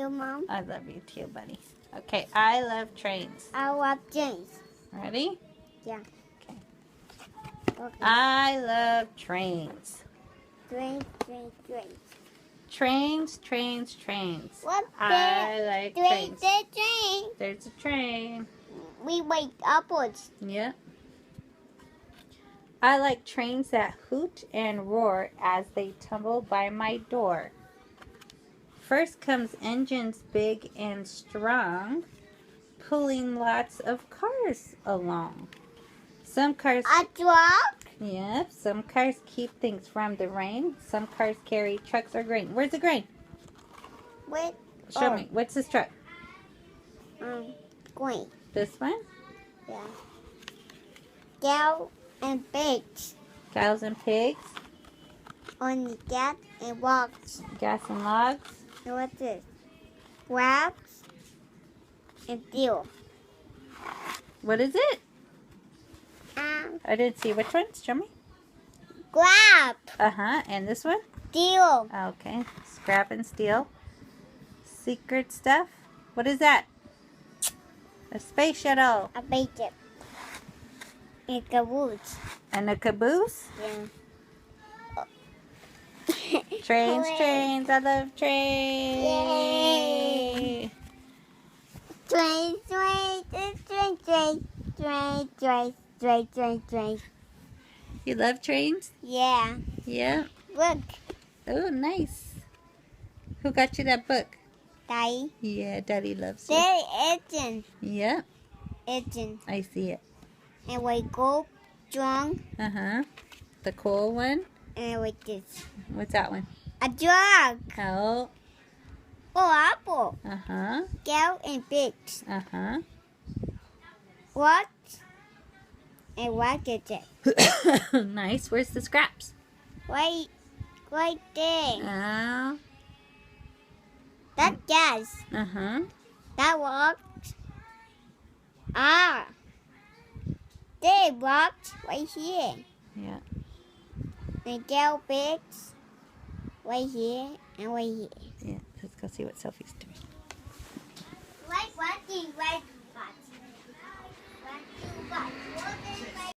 you, Mom. I love you too, buddy. Okay, I love trains. I love trains. Ready? Yeah. Okay. Okay. I love trains. Trains, trains, trains. Trains, trains, trains. What's I like trains. train? There's a train. We wait upwards. Yeah. I like trains that hoot and roar as they tumble by my door. First comes engines big and strong, pulling lots of cars along. Some cars... A truck? Yep, some cars keep things from the rain. Some cars carry trucks or grain. Where's the grain? Wait. Show me. What's this truck? Green. This one? Yeah. Cow and pigs. Cows and pigs. On the gas and logs. Gas and logs. And what's this? Crabs and steel. What is it? I didn't see. Which one? Show me. Crab. Uh-huh. And this one? Steel. Okay. Scrap and steel. Secret stuff. What is that? A space shuttle. A bacon. And caboose. And a caboose? Yeah. Trains, Hooray. trains. I love trains. Yay. Train, train, train, train, train, train, train, train, train, train. You love trains? Yeah. Yeah. Look, Oh, nice. Who got you that book? Daddy. Yeah, Daddy loves it. There engine. Yeah, Engine. I see it. And we go strong. Uh-huh. The cool one? And with this. What's that one? A dog. Oh. Oh, apple. Uh-huh. Cow and pigs. Uh-huh. What? And what is it? Nice. Where's the scraps? Right there. Oh. That's gas. Uh-huh. That works. Ah. They worked right here. Yeah. And cow pigs right here and right here. Yeah. Let's go see what Sophie's doing. Like watching, right?